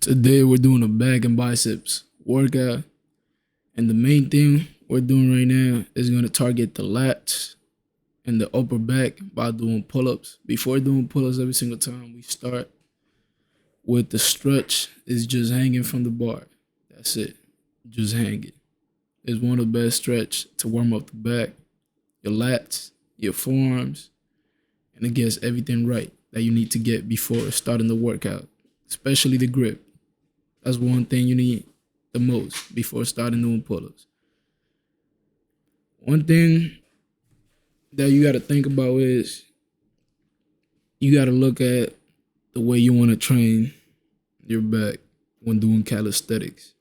Today we're doing a back and biceps workout, and the main thing we're doing right now is going to target the lats and the upper back by doing pull-ups. Before doing pull-ups every single time, we start with the stretch is just hanging from the bar. That's it, just hanging. It's one of the best stretch to warm up the back, your lats, your forearms, and it gets everything right that you need to get before starting the workout, especially the grip. That's one thing you need the most before starting doing pull-ups. One thing that you got to think about is you got to look at the way you want to train your back when doing calisthenics.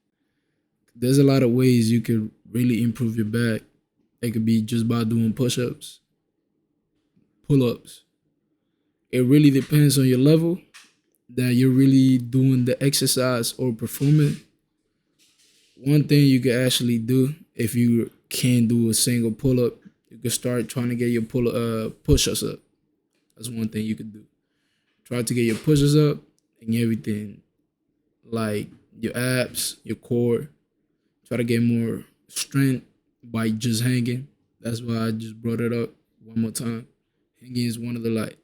There's a lot of ways you could really improve your back. It could be just by doing push-ups, pull-ups. It really depends on your level that you're really doing the exercise or performing. One thing you can actually do if you can't do a single pull-up, you can start trying to get your push-ups up. That's one thing you could do. Try to get your push-ups up and everything, like your abs, your core. Try to get more strength by just hanging. That's why I just brought it up one more time. Hanging is one of the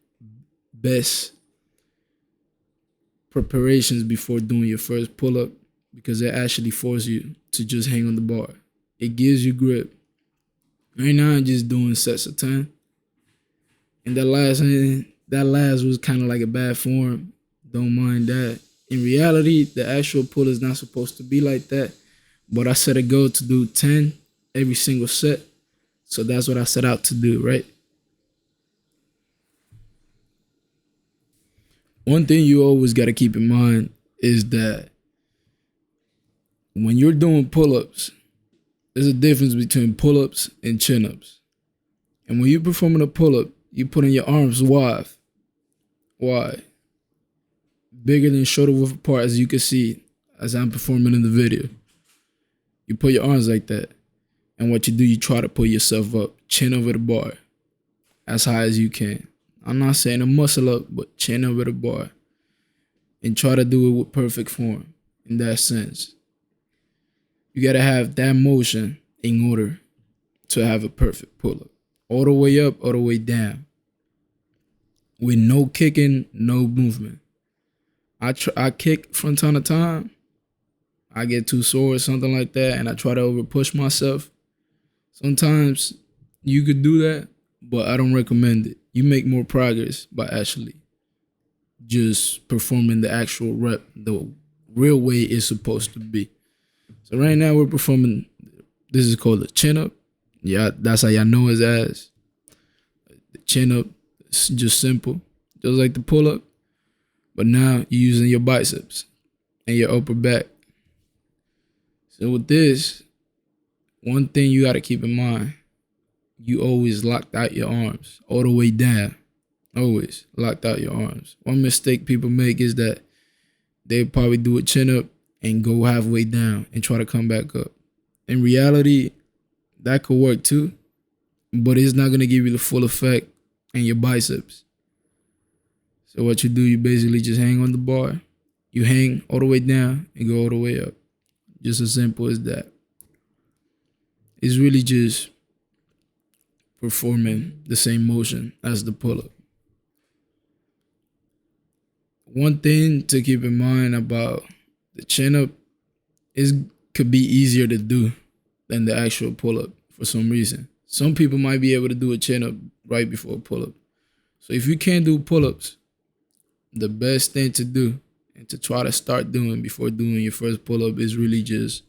best preparations before doing your first pull-up because it actually forces you to just hang on the bar. It gives you grip. Right now I'm just doing sets of 10. And that last was kind of like a bad form. Don't mind that. In reality, the actual pull is not supposed to be like that. But I set a goal to do 10 every single set. So that's what I set out to do, right? One thing you always got to keep in mind is that when you're doing pull-ups, there's a difference between pull-ups and chin-ups. And when you're performing a pull-up, you put in your arms wide. Wide. Bigger than shoulder width apart, as you can see as I'm performing in the video. You put your arms like that. And what you do, you try to pull yourself up, chin over the bar, as high as you can. I'm not saying a muscle up, but chin over the bar. And try to do it with perfect form in that sense. You got to have that motion in order to have a perfect pull-up. All the way up, all the way down. With no kicking, no movement. I kick from time to time. I get too sore or something like that, and I try to over push myself. Sometimes you could do that, but I don't recommend it. You make more progress by actually just performing the actual rep the real way it's supposed to be. So right now we're performing, this is called the chin up. Yeah, that's how y'all know it as. The chin up, it's just simple, just like the pull up. But now you're using your biceps and your upper back. So with this, one thing you got to keep in mind, you always locked out your arms all the way down. Always locked out your arms. One mistake people make is that they probably do a chin up and go halfway down and try to come back up. In reality, that could work too, but it's not going to give you the full effect in your biceps. So what you do, you basically just hang on the bar. You hang all the way down and go all the way up. Just as simple as that. It's really just performing the same motion as the pull-up. One thing to keep in mind about the chin-up is could be easier to do than the actual pull-up for some reason. Some people might be able to do a chin-up right before a pull-up. So if you can't do pull-ups, the best thing to do and to try to start doing before doing your first pull-up is really just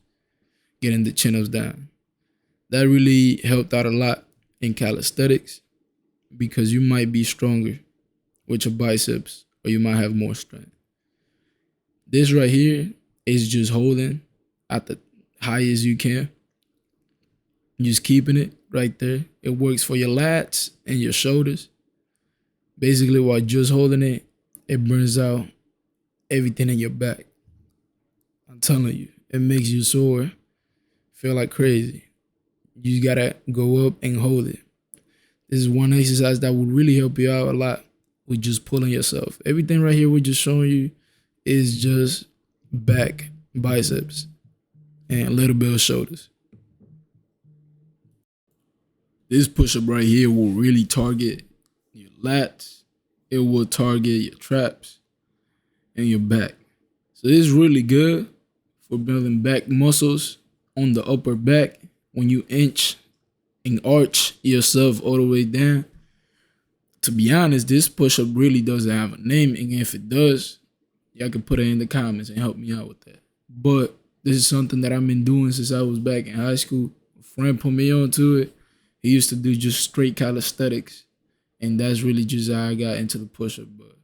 getting the chin-ups down. That really helped out a lot in calisthenics because you might be stronger with your biceps or you might have more strength. This right here is just holding at the highest you can. Just keeping it right there. It works for your lats and your shoulders. Basically, while just holding it, it burns out everything in your back. I'm telling you, it makes you sore, feel like crazy. You gotta go up and hold it. This is one exercise that will really help you out a lot with just pulling yourself. Everything right here we're just showing you is just back, biceps, and a little bit of shoulders. This push-up right here will really target your lats. It will target your traps and your back. So this is really good for building back muscles on the upper back when you inch and arch yourself all the way down. To be honest, this push-up really doesn't have a name, and if it does, y'all can put it in the comments and help me out with that. But this is something that I've been doing since I was back in high school. A friend put me onto it. He used to do just straight calisthenics, and that's really just how I got into the push-up. But